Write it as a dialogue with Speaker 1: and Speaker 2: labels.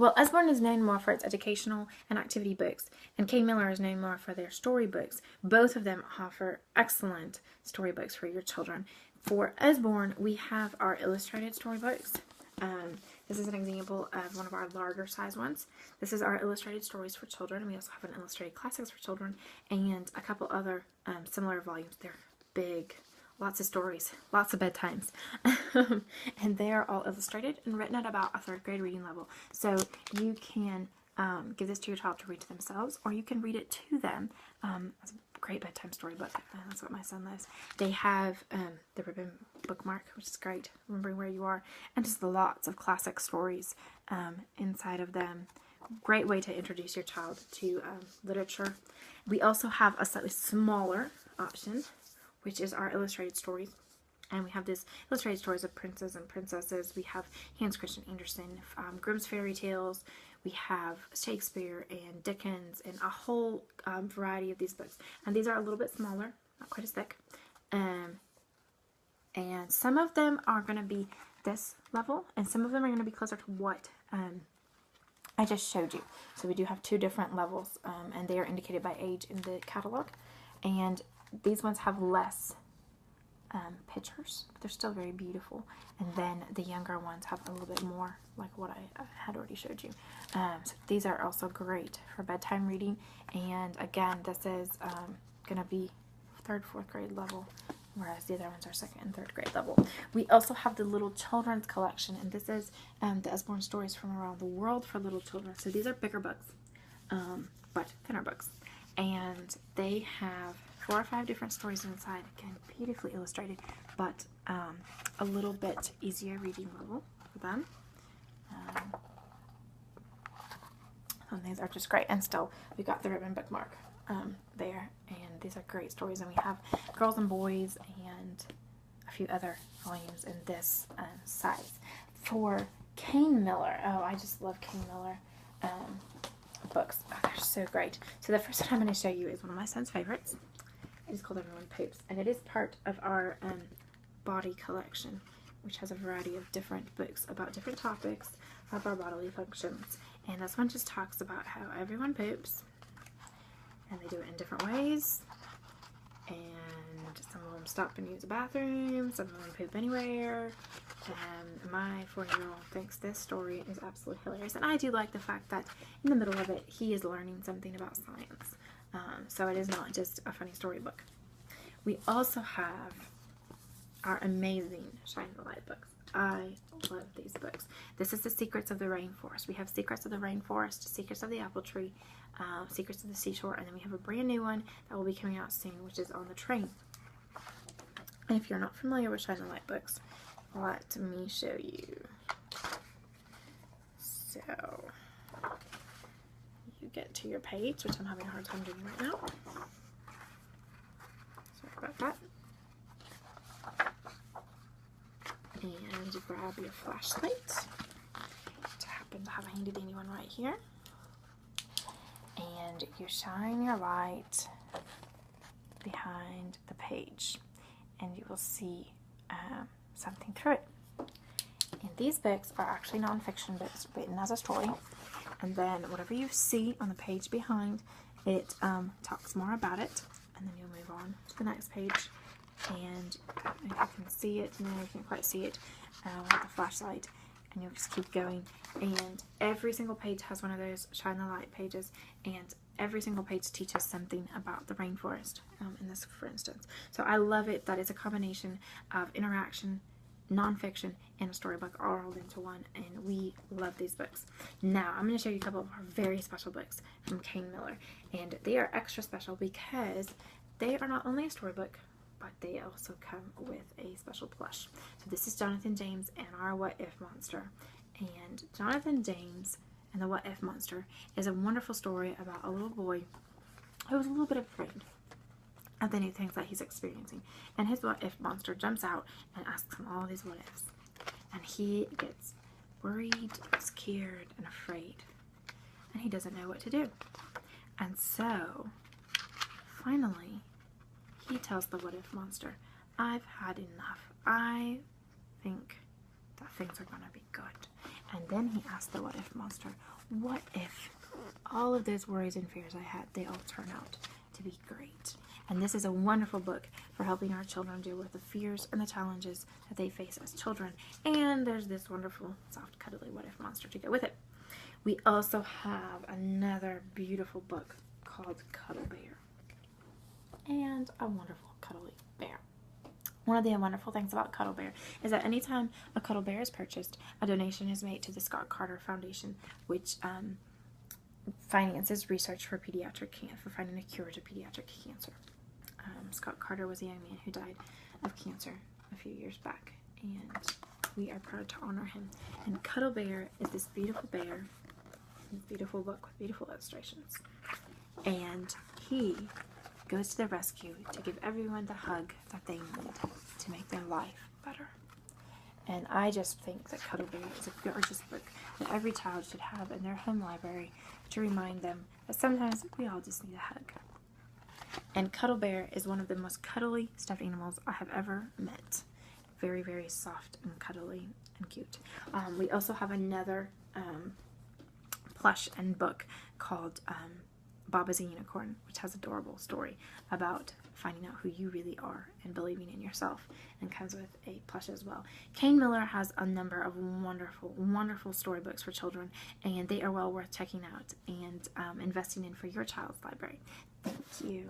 Speaker 1: Well, Usborne is known more for its educational and activity books, and Kane Miller is known more for their storybooks. Both of them offer excellent storybooks for your children. For Usborne, we have our illustrated storybooks. This is an example of one of our larger size ones. This is our illustrated stories for children. We also have an illustrated classics for children and a couple other similar volumes. They're big, lots of stories, lots of bedtimes. And they are all illustrated and written at about a 3rd grade reading level. So you can give this to your child to read to themselves, or you can read it to them. It's a great bedtime storybook. That's what my son loves. They have the ribbon bookmark, which is great, remembering where you are, and just lots of classic stories inside of them. Great way to introduce your child to literature. We also have a slightly smaller option, which is our illustrated stories. And we have this illustrated stories of princes and princesses. We have Hans Christian Andersen, Grimm's fairy tales. We have Shakespeare and Dickens and a whole variety of these books. And these are a little bit smaller, not quite as thick. And some of them are going to be this level, and some of them are going to be closer to what I just showed you. So we do have 2 different levels, and they are indicated by age in the catalog. And these ones have less pictures, but they're still very beautiful. And then the younger ones have a little bit more, like what I had already showed you. So these are also great for bedtime reading. And again, this is going to be 3rd, 4th grade level, whereas the other ones are 2nd and 3rd grade level. We also have the Little Children's Collection, and this is the Usborne Stories from Around the World for little children. So these are bigger books, but thinner books. And they have 4 or 5 different stories inside. Again, beautifully illustrated, but a little bit easier reading level for them. And these are just great. And still, we got the ribbon bookmark there. And these are great stories. And we have Girls and Boys and a few other volumes in this size. For Kane Miller, oh, I just love Kane Miller books. Oh, they're so great. So the first one I'm going to show you is one of my son's favorites. It's called Everyone Poops, and it is part of our body collection, which has a variety of different books about different topics of our bodily functions. And this one just talks about how everyone poops, and they do it in different ways. And some of them stop and use the bathroom, some of them poop anywhere. And my 4-year-old thinks this story is absolutely hilarious. And I do like the fact that in the middle of it, he is learning something about science. So it is not just a funny storybook. We also have our amazing Shine the Light books. I love these books. This is the Secrets of the Rainforest. We have Secrets of the Rainforest, Secrets of the Apple Tree, Secrets of the Seashore, and then we have a brand new one that will be coming out soon, which is On the Train. And if you're not familiar with Shine the Light books, let me show you. So you get to your page, which I'm having a hard time doing right now. Sorry about that. And you grab your flashlight. I happen to have a handy dandy one right here. And you shine your light behind the page, and you will see something through it. And these books are actually nonfiction books written as a story. And then whatever you see on the page behind it talks more about it. And then you'll move on to the next page. And if you can see it, no, you can't quite see it with the flashlight. And you'll just keep going. And every single page has one of those Shine the Light pages. And every single page teaches something about the rainforest, in this, for instance. So I love it that it's a combination of interaction, nonfiction, and a storybook all rolled into one, and we love these books. Now, I'm going to show you a couple of our very special books from Kane Miller, and they are extra special because they are not only a storybook, but they also come with a special plush. So this is Jonathan James and our What If Monster. And Jonathan James and the What If Monster is a wonderful story about a little boy who was a little bit afraid of the new things that he's experiencing. And his What If Monster jumps out and asks him all these what ifs. And he gets worried, scared, and afraid. And he doesn't know what to do. And so, finally, he tells the What If Monster, I've had enough. I think that things are going to be good. And then he asked the what if monster, what if all of those worries and fears I had, they all turn out to be great? And this is a wonderful book for helping our children deal with the fears and the challenges that they face as children. And there's this wonderful, soft, cuddly what if monster to go with it. We also have another beautiful book called Cuddle Bear. And a wonderful cuddly bear. One of the wonderful things about Cuddle Bear is that anytime a Cuddle Bear is purchased, a donation is made to the Scott Carter Foundation, which finances research for finding a cure to pediatric cancer. Scott Carter was a young man who died of cancer a few years back, and we are proud to honor him. And Cuddle Bear is this beautiful bear, this beautiful book with beautiful illustrations, and he goes to the rescue to give everyone the hug that they need to make their life better. And I just think that Cuddle Bear is a gorgeous book that every child should have in their home library to remind them that sometimes we all just need a hug. And Cuddle Bear is one of the most cuddly stuffed animals I have ever met. Very, very soft and cuddly and cute. We also have another plush and book called Baba's a Unicorn, which has an adorable story about finding out who you really are and believing in yourself, and comes with a plush as well. Kane Miller has a number of wonderful, wonderful storybooks for children, and they are well worth checking out and investing in for your child's library. Thank you.